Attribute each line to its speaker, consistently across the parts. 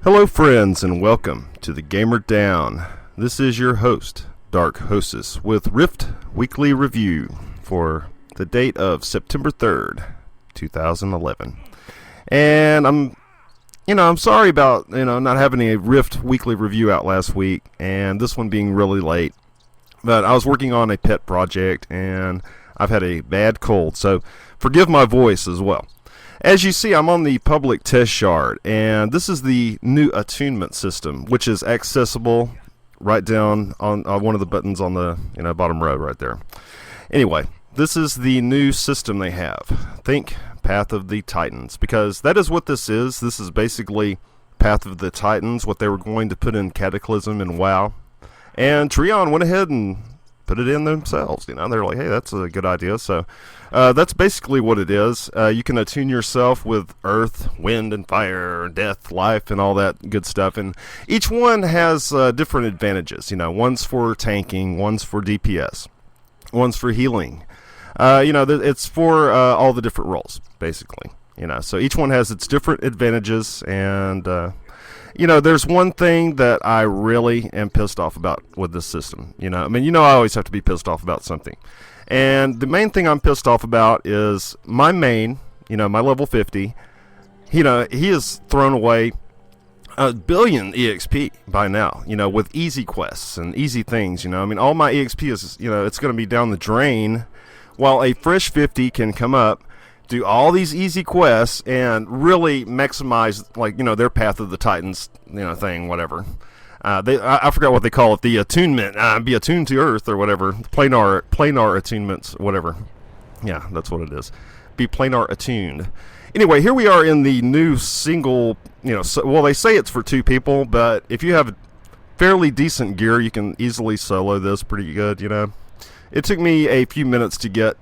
Speaker 1: Hello friends and welcome to the Gamer Down. This is your host, Dark Hostess, with Rift Weekly Review for the date of September 3rd, 2011. And I'm sorry about, not having a Rift Weekly Review out last week and this one being really late. But I was working on a pet project and I've had a bad cold, so forgive my voice as well. As you see, I'm on the public test shard, and this is the new attunement system, which is accessible right down on one of the buttons on the bottom row right there. Anyway, this is the new system they have. Think Path of the Titans, because that is what this is. This is basically Path of the Titans, what they were going to put in Cataclysm and WoW. And Trion went ahead and put it in themselves. They're like, hey, that's a good idea. So that's basically what it is. You can attune yourself with earth, wind, and fire, death, life, and all that good stuff. And each one has different advantages. One's for tanking, one's for DPS, one's for healing. It's for all the different roles, basically. So each one has its different advantages, and there's one thing that I really am pissed off about with this system. I always have to be pissed off about something. And the main thing I'm pissed off about is my main, my level 50, he has thrown away a billion EXP by now, with easy quests and easy things, all my EXP is, it's going to be down the drain, while a fresh 50 can come up, do all these easy quests, and really maximize, their Path of the Titans, thing, whatever. I forgot what they call it, the attunement, be attuned to Earth or whatever, planar attunements, whatever. Yeah, that's what it is. Be planar attuned. Anyway, here we are in the new single, they say it's for 2 people, but if you have fairly decent gear, you can easily solo this pretty good, It took me a few minutes to get,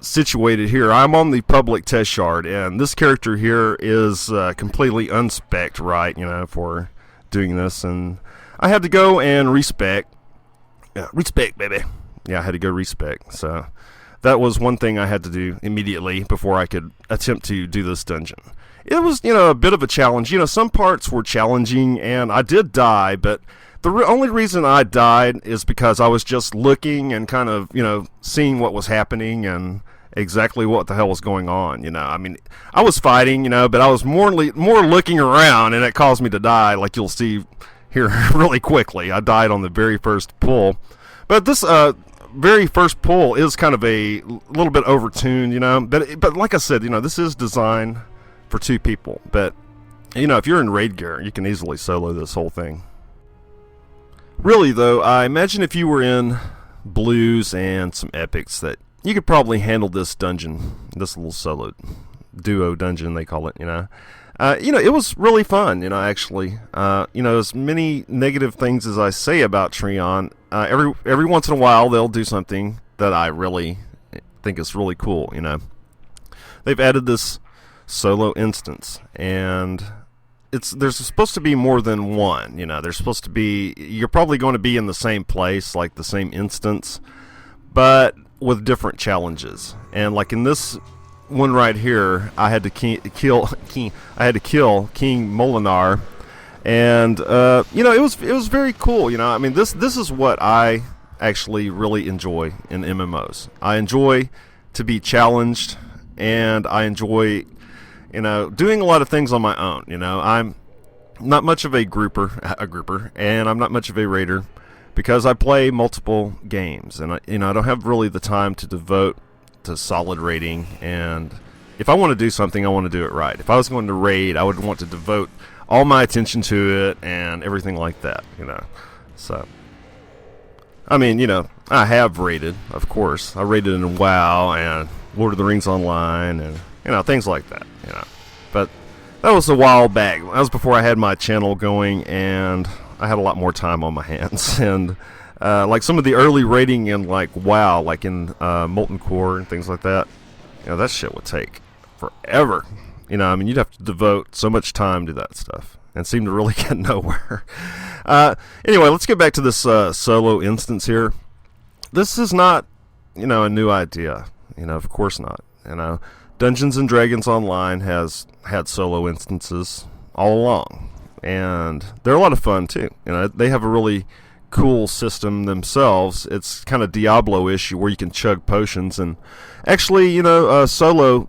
Speaker 1: situated here. I'm on the public test shard, and this character here is completely unspec'd, right, for doing this, and I had to go and respec. Yeah, respec, baby. Yeah, I had to go respec, so that was one thing I had to do immediately before I could attempt to do this dungeon. It was, a bit of a challenge. Some parts were challenging, and I did die, but the only reason I died is because I was just looking and kind of, seeing what was happening and exactly what the hell was going on, I was fighting, but I was more looking around, and it caused me to die, like you'll see here really quickly. I died on the very first pull. But this very first pull is kind of a little bit overtuned, but like I said, this is designed for 2 people. But, if you're in raid gear, you can easily solo this whole thing. Really, though, I imagine if you were in blues and some epics that you could probably handle this dungeon, this little solo duo dungeon, they call it, it was really fun, actually. As many negative things as I say about Trion, every once in a while they'll do something that I really think is really cool, They've added this solo instance, and there's supposed to be more than one, there's supposed to be, you're probably going to be in the same place, like the same instance, but with different challenges. And like in this one right here, I had to kill King Molinar, and it was very cool. This is what I actually really enjoy in MMOs. I enjoy to be challenged, and I enjoy doing a lot of things on my own. I'm not much of a grouper, and I'm not much of a raider, because I play multiple games, and I don't have really the time to devote to solid raiding. And if I want to do something, I want to do it right. If I was going to raid, I would want to devote all my attention to it and everything like that, So, I have raided, of course. I raided in WoW and Lord of the Rings Online, and things like that, But that was a while back. That was before I had my channel going, and I had a lot more time on my hands. And like some of the early raiding in like WoW, like in Molten Core and things like that, that shit would take forever. You'd have to devote so much time to that stuff. and seem to really get nowhere. Anyway, let's get back to this solo instance here. This is not, a new idea. Of course not. Dungeons and Dragons Online has had solo instances all along, and they're a lot of fun too. They have a really cool system themselves. It's kind of Diablo-ish, where you can chug potions, and actually, solo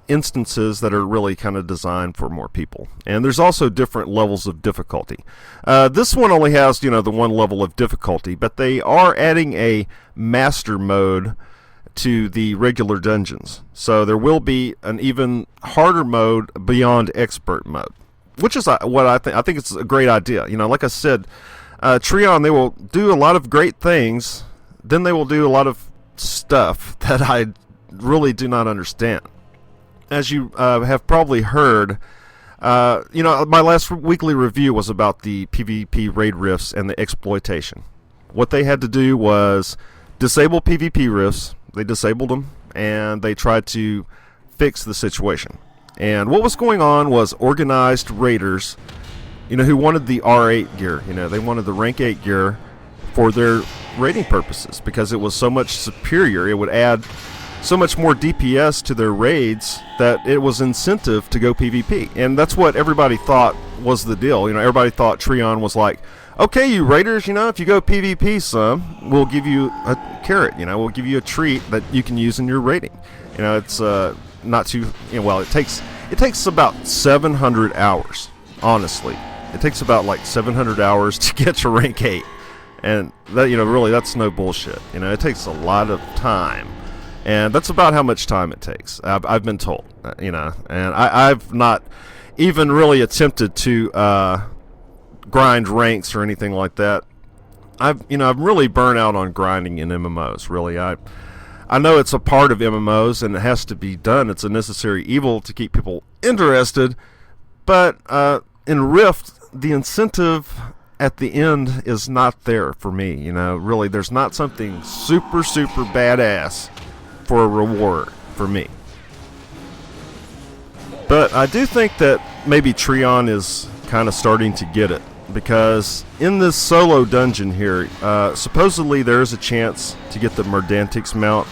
Speaker 1: instances that are really kind of designed for more people. And there's also different levels of difficulty. This one only has, the one level of difficulty, but they are adding a master mode to the regular dungeons. So there will be an even harder mode beyond expert mode, which is what I think. I think it's a great idea. Like I said, Trion, they will do a lot of great things, then they will do a lot of stuff that I really do not understand. As you have probably heard, my last weekly review was about the PvP raid rifts and the exploitation. What they had to do was disable PvP rifts. They disabled them, and they tried to fix the situation. And what was going on was organized raiders, who wanted the R8 gear. They wanted the rank 8 gear for their raiding purposes because it was so much superior. It would add so much more DPS to their raids that it was incentive to go PvP. And that's what everybody thought was the deal. Everybody thought Trion was like, okay, you raiders, if you go PvP some, we'll give you a carrot, we'll give you a treat that you can use in your raiding. It's not too, it takes about 700 hours, honestly. It takes about like 700 hours to get to rank 8. And that, really, that's no bullshit. It takes a lot of time. And that's about how much time it takes. I've been told, and I've not even really attempted to grind ranks or anything like that. I'm really burnt out on grinding in MMOs. Really, I know it's a part of MMOs and it has to be done. It's a necessary evil to keep people interested. But in Rift, the incentive at the end is not there for me. Really, there's not something super, super badass for a reward for me. But I do think that maybe Trion is kind of starting to get it, because in this solo dungeon here, supposedly there is a chance to get the Merdantics mount,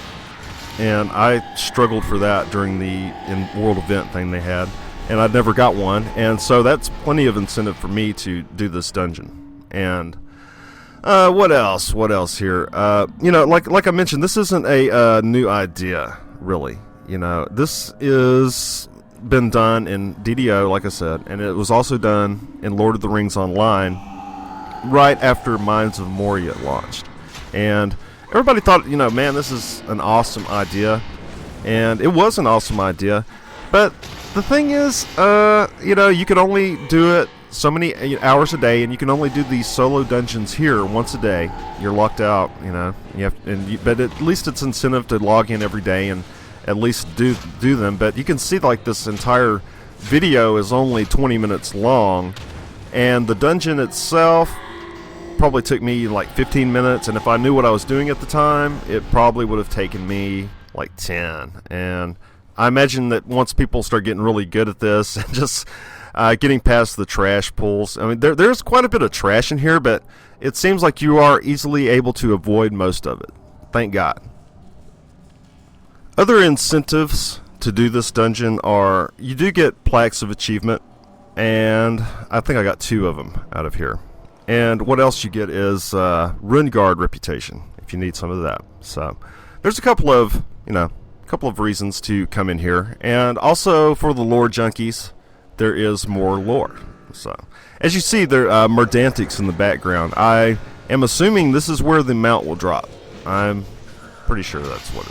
Speaker 1: and I struggled for that during the world event thing they had, and I never got one, and so that's plenty of incentive for me to do this dungeon. And what else here? Like I mentioned, this isn't a new idea, really. This is been done in DDO, like I said, and it was also done in Lord of the Rings Online right after Mines of Moria launched. And everybody thought, man, this is an awesome idea. And it was an awesome idea. But the thing is, you can only do it so many hours a day, and you can only do these solo dungeons here once a day. You're locked out, but at least it's incentive to log in every day and at least do them. But you can see like this entire video is only 20 minutes long, and the dungeon itself probably took me like 15 minutes, and if I knew what I was doing at the time, it probably would have taken me like 10. And I imagine that once people start getting really good at this and just getting past the trash pools, I mean, there's quite a bit of trash in here, but it seems like you are easily able to avoid most of it. Thank God. Other incentives to do this dungeon are, you do get plaques of achievement, and I think I got 2 of them out of here. And what else you get is Rune Guard reputation, if you need some of that. So there's a couple of reasons to come in here. And also for the lore junkies, there is more lore. So as you see, there are Merdantics in the background. I am assuming this is where the mount will drop. I'm pretty sure that's what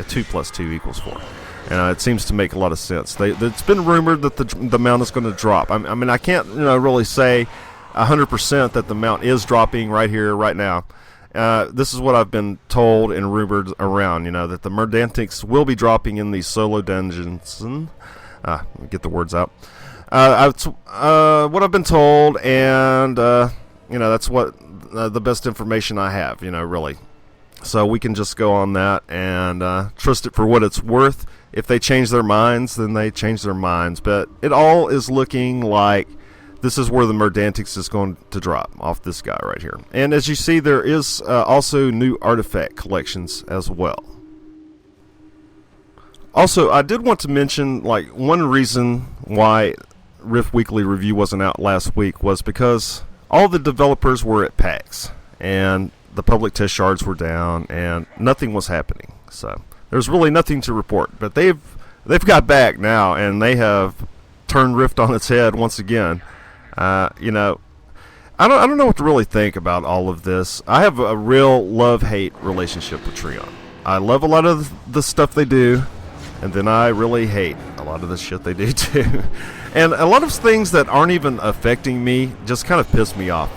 Speaker 1: 2 + 2 = 4. And it seems to make a lot of sense. It's been rumored that the mount is going to drop. I mean, I can't really say 100% that the mount is dropping right here, right now. This is what I've been told and rumored around, that the Merdantics will be dropping in these solo dungeons. Get the words out. What I've been told, and that's what the best information I have, really. So we can just go on that and trust it for what it's worth. if they change their minds, then they change their minds. But it all is looking like this is where the Merdantics is going to drop off this guy right here. And as you see, there is also new artifact collections as well. Also, I did want to mention, like, one reason why Rift Weekly Review wasn't out last week was because all the developers were at PAX, and the public test shards were down, and nothing was happening. So there's really nothing to report. But they've got back now, and they have turned Rift on its head once again. You know, I don't know what to really think about all of this. I have a real love-hate relationship with Trion. I love a lot of the stuff they do, and then I really hate a lot of the shit they do too. And a lot of things that aren't even affecting me just kind of piss me off.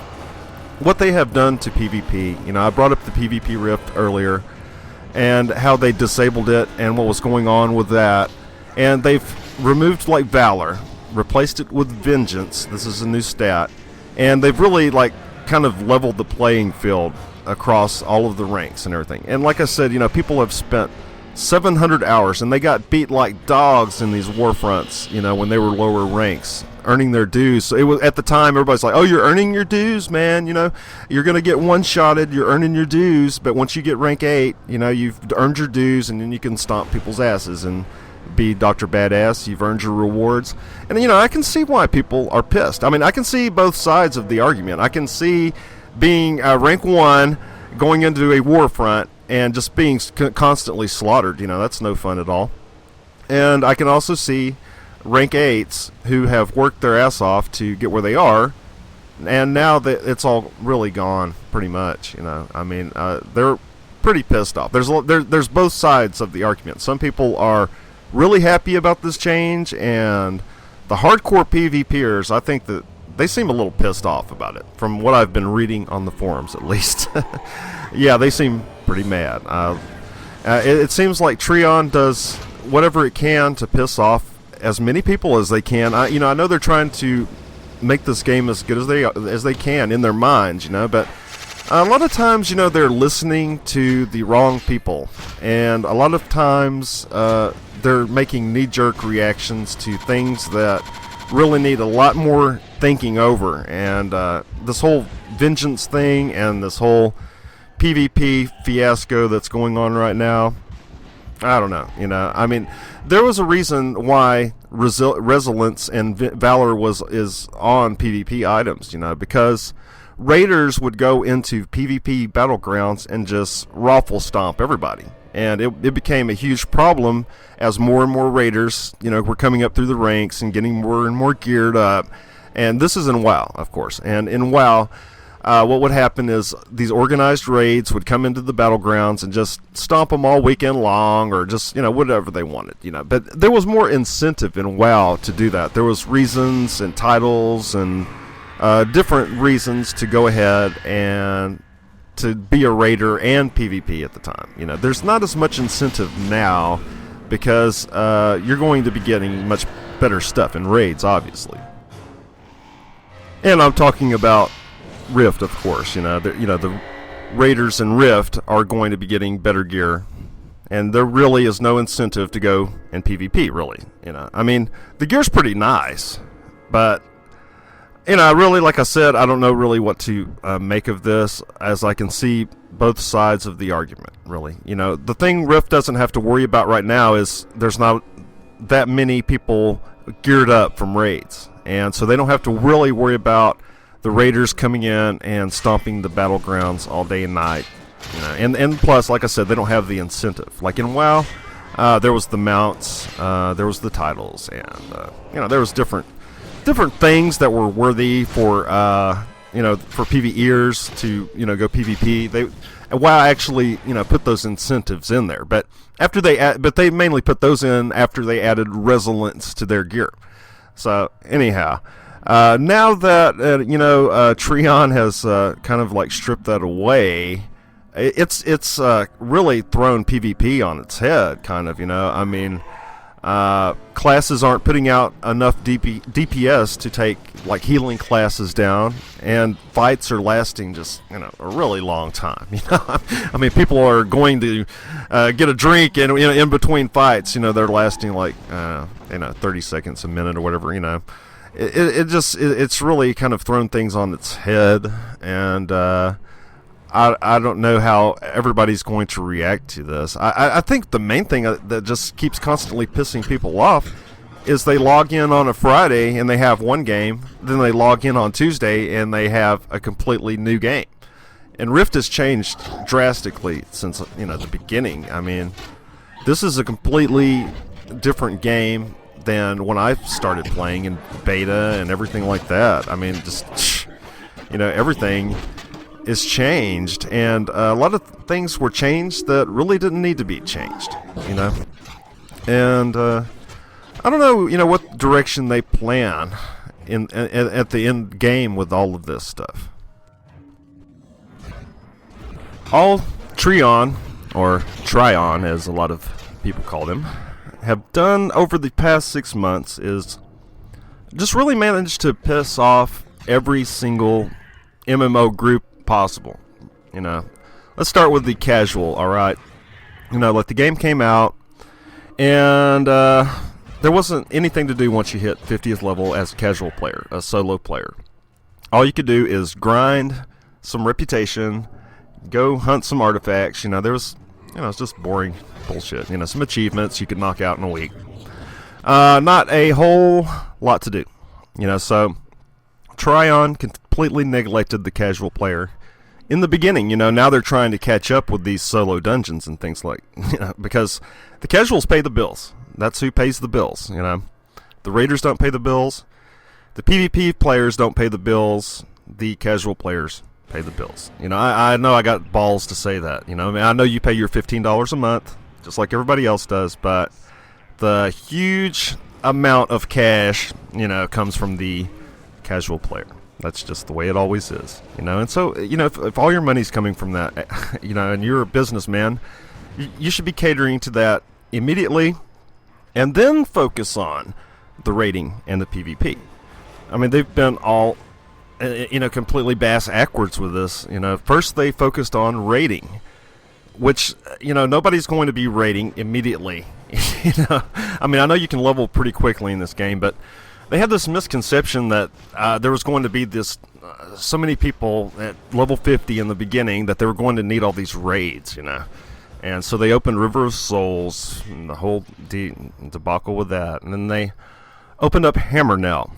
Speaker 1: What they have done to PvP, you know, I brought up the PvP Rift earlier, and how they disabled it and what was going on with that. And they've removed, like, Valor, replaced it with Vengeance. This is a new stat. And they've really, like, kind of leveled the playing field across all of the ranks and everything. And like I said, you know, people have spent 700 hours, and they got beat like dogs in these war fronts, you know, when they were lower ranks, earning their dues. So it was, at the time, everybody's like, oh, you're earning your dues, man, you know, you're going to get one-shotted, you're earning your dues, but once you get rank 8, you know, you've earned your dues, and then you can stomp people's asses and be Dr. Badass, you've earned your rewards. And, you know, I can see why people are pissed. I mean, I can see both sides of the argument. I can see being rank 1, going into a war front, and just being constantly slaughtered. You know, that's no fun at all. And I can also see rank 8s who have worked their ass off to get where they are, and now that it's all really gone, pretty much. You know, I mean, they're pretty pissed off. There's both sides of the argument. Some people are really happy about this change, and the hardcore PvPers, I think that they seem a little pissed off about it, from what I've been reading on the forums, at least. Yeah, they seem pretty mad. It seems like Trion does whatever it can to piss off as many people as they can. I know they're trying to make this game as good as they can in their minds, you know, but a lot of times, you know, they're listening to the wrong people, and a lot of times they're making knee-jerk reactions to things that really need a lot more thinking over. And this whole vengeance thing and this whole PvP fiasco that's going on right now, I don't know, you know. I mean, there was a reason why Resilience and Valor is on PvP items, you know, because raiders would go into PvP battlegrounds and just raffle stomp everybody. And it became a huge problem as more and more raiders, you know, were coming up through the ranks and getting more and more geared up. And this is in WoW, of course. And in WoW, what would happen is these organized raids would come into the battlegrounds and just stomp them all weekend long, or just, you know, whatever they wanted, you know. But there was more incentive in WoW to do that. There was reasons and titles and different reasons to go ahead and to be a raider and PvP at the time. You know, there's not as much incentive now because you're going to be getting much better stuff in raids, obviously. And I'm talking about Rift, of course. You know, the raiders in Rift are going to be getting better gear, and there really is no incentive to go in PvP, really. You know, I mean, the gear's pretty nice, but, you know, really, like I said, I don't know really what to make of this, as I can see both sides of the argument, really. You know, the thing Rift doesn't have to worry about right now is there's not that many people geared up from raids, and so they don't have to really worry about the raiders coming in and stomping the battlegrounds all day and night. You know, and plus, like I said, they don't have the incentive. Like in WoW, there was the mounts, there was the titles, and you know, there was different things that were worthy for you know, for PvEers to, you know, go PvP. WoW actually, you know, put those incentives in there, but they mainly put those in after they added resilience to their gear. So anyhow, now that you know, Trion has kind of like stripped that away, it's really thrown PvP on its head, kind of. You know, I mean, Classes aren't putting out enough DPS to take like healing classes down, and fights are lasting just a really long time. I mean, people are going to get a drink and in between fights. They're lasting like 30 seconds, a minute, or whatever. It's really kind of thrown things on its head, and I don't know how everybody's going to react to this. I think the main thing that just keeps constantly pissing people off is they log in on a Friday and they have one game, then they log in on Tuesday and they have a completely new game. And Rift has changed drastically since the beginning. I mean, this is a completely different game than when I started playing in beta and everything like that. I mean, just everything is changed, and a lot of things were changed that really didn't need to be changed, and I don't know, what direction they plan at the end game with all of this stuff. All Trion, or Trion as a lot of people called him, have done over the past 6 months is just really managed to piss off every single MMO group possible. Let's start with the casual. All right, like the game came out, and there wasn't anything to do once you hit 50th level as a casual player, a solo player. All you could do is grind some reputation, go hunt some artifacts. There was, it's just boring bullshit. Some achievements you could knock out in a week. Not a whole lot to do. So Trion completely neglected the casual player in the beginning. Now they're trying to catch up with these solo dungeons and things like, because the casuals pay the bills. That's who pays the bills. The raiders don't pay the bills. The PvP players don't pay the bills. The casual players pay the bills. I know I got balls to say that. I know you pay your $15 a month, just like everybody else does, but the huge amount of cash, comes from the casual player. That's just the way it always is, And so, if all your money's coming from that, and you're a businessman, you should be catering to that immediately, and then focus on the raiding and the PvP. I mean, they've been all, completely bass-ackwards with this. First they focused on raiding, which, nobody's going to be raiding immediately. I mean, I know you can level pretty quickly in this game, but they had this misconception that there was going to be this so many people at level 50 in the beginning that they were going to need all these raids, And so they opened River of Souls, and the whole debacle with that. And then they opened up Hammernell.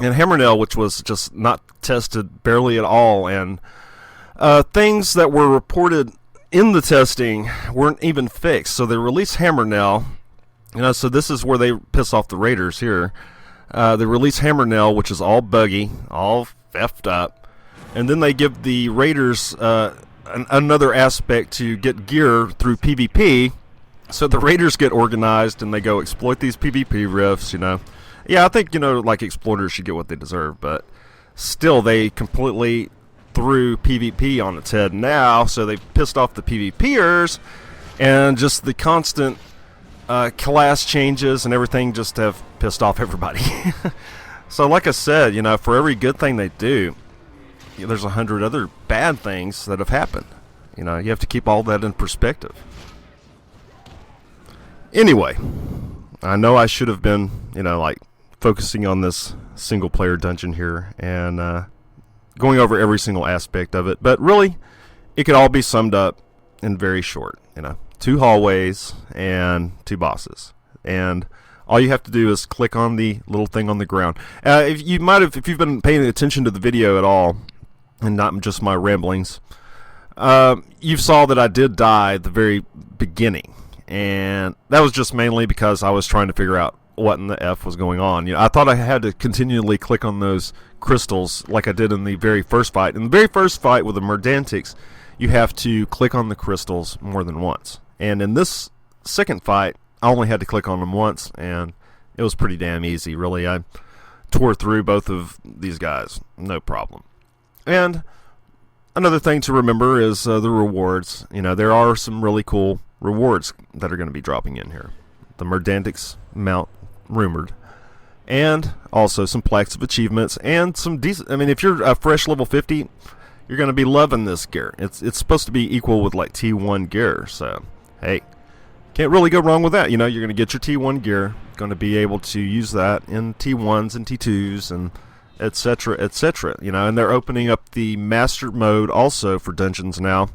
Speaker 1: And Hammernell, which was just not tested barely at all, and things that were reported in the testing weren't even fixed. So they released Hammernell, so this is where they piss off the raiders here. They release Hammernell, which is all buggy, all effed up, and then they give the raiders another aspect to get gear through PvP, so the raiders get organized and they go exploit these PvP rifts. Yeah, I think like exploiters should get what they deserve, but still they completely threw PvP on its head now, so they've pissed off the PvPers, and just the constant class changes and everything just have pissed off everybody. So like I said, for every good thing they do, there's 100 other bad things that have happened. You have to keep all that in perspective. Anyway, I know I should have been, like focusing on this single player dungeon here and going over every single aspect of it, but really it could all be summed up in very short. 2 hallways and 2 bosses, and all you have to do is click on the little thing on the ground. If you've been paying attention to the video at all, and not just my ramblings, you saw that I did die at the very beginning, and that was just mainly because I was trying to figure out what in the F was going on. I thought I had to continually click on those crystals like I did in the very first fight. In the very first fight with the Merdantics, you have to click on the crystals more than once. And in this second fight, I only had to click on them once, and it was pretty damn easy, really. I tore through both of these guys, no problem. And another thing to remember is the rewards. There are some really cool rewards that are going to be dropping in here. the Merdandix mount rumored, and also some plaques of achievements and some decent. I mean, if you're a fresh level 50, you're going to be loving this gear. It's supposed to be equal with like T1 gear, so hey, can't really go wrong with that. You know, you're going to get your T1 gear, going to be able to use that in T1s and T2s and etc., etc. You know, and they're opening up the master mode also for dungeons now.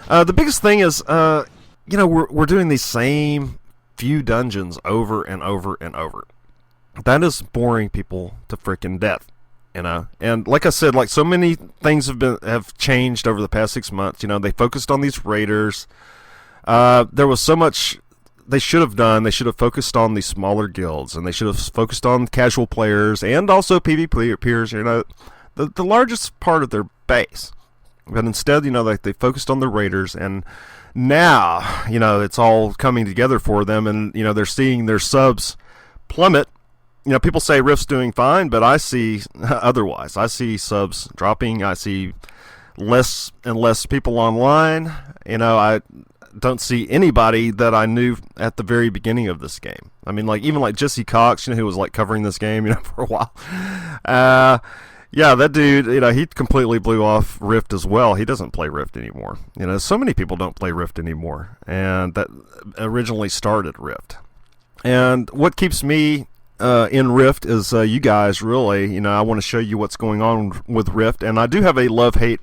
Speaker 1: The biggest thing is, you know, we're doing these same few dungeons over and over and over. That is boring people to freaking death, you know. And like I said, like so many things have changed over the past 6 months. You know, they focused on these raiders. There was so much they should have done. They should have focused on these smaller guilds, and they should have focused on casual players and also PvP peers. You know, the largest part of their base. But instead, you know, they focused on the raiders, and now, you know, it's all coming together for them, and, you know, they're seeing their subs plummet. You know, people say Rift's doing fine, but I see otherwise. I see subs dropping. I see less and less people online. You know, I don't see anybody that I knew at the very beginning of this game. I mean, like, even like Jesse Cox, you know, who was like covering this game, you know, for a while. Yeah, that dude, you know, he completely blew off Rift as well. He doesn't play Rift anymore. You know, so many people don't play Rift anymore, and that originally started Rift. And what keeps me in Rift is you guys, really. You know, I want to show you what's going on with Rift, and I do have a love-hate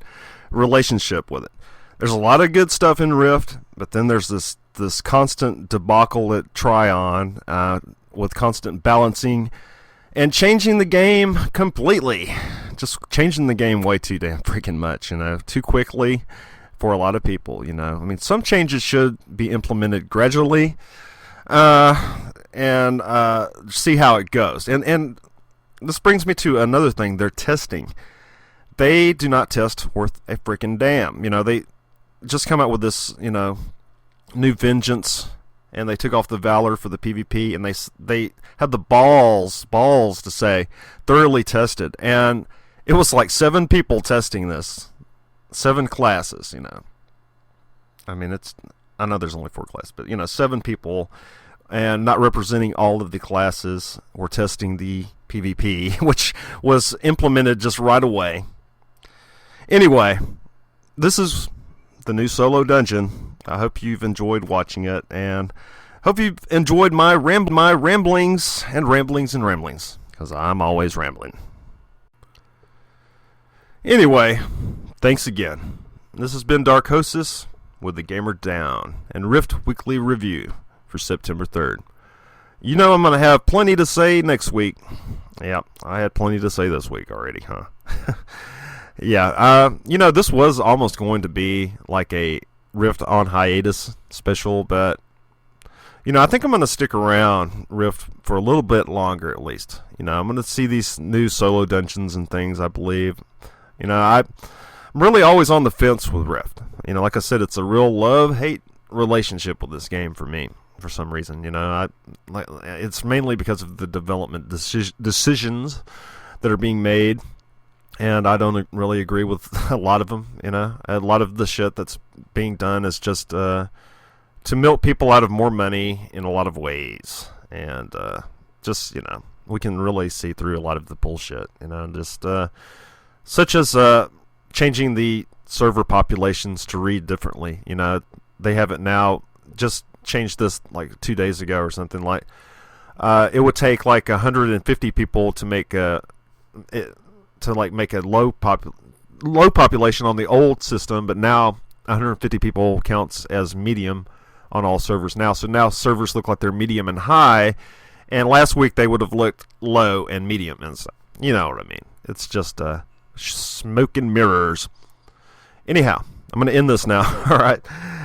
Speaker 1: relationship with it. There's a lot of good stuff in Rift, but then there's this constant debacle at Trion with constant balancing and changing the game completely. Just changing the game way too damn freaking much, you know, too quickly for a lot of people, you know. I mean, some changes should be implemented gradually and see how it goes. And this brings me to another thing. They're testing. They do not test worth a freaking damn. You know, they just come out with this, you know, new vengeance, and they took off the valor for the PvP, and they had the balls to say thoroughly tested, and it was like 7 people testing this, 7 classes, you know. I mean, I know there's only 4 classes, but, you know, 7 people, and not representing all of the classes, were testing the PvP, which was implemented just right away. Anyway, this is the new solo dungeon. I hope you've enjoyed watching it, and hope you've enjoyed my ramblings, because I'm always rambling. Anyway, thanks again. This has been Dark Hostess with the Gamer Down and Rift Weekly Review for September 3rd. You know I'm going to have plenty to say next week. Yeah, I had plenty to say this week already, huh? Yeah, you know, this was almost going to be like a Rift on hiatus special, but, you know, I think I'm going to stick around Rift for a little bit longer at least. You know, I'm going to see these new solo dungeons and things, I believe. You know, I'm really always on the fence with Rift. You know, like I said, it's a real love-hate relationship with this game for me, for some reason. You know, it's mainly because of the development decisions that are being made, and I don't really agree with a lot of them. You know, a lot of the shit that's being done is just to milk people out of more money in a lot of ways, and just, you know, we can really see through a lot of the bullshit. You know, just such as changing the server populations to read differently. You know, they have it now. Just changed this like 2 days ago or something. Like it would take like 150 people to make a low population on the old system, but now 150 people counts as medium on all servers now. So now servers look like they're medium and high, and last week they would have looked low and medium, and so, you know what I mean. It's just smoke and mirrors. Anyhow, I'm going to end this now. All right,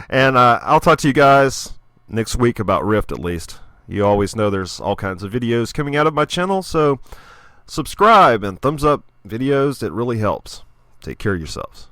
Speaker 1: and I'll talk to you guys next week about Rift at least. You always know there's all kinds of videos coming out of my channel, so subscribe and thumbs up videos. It really helps. Take care of yourselves.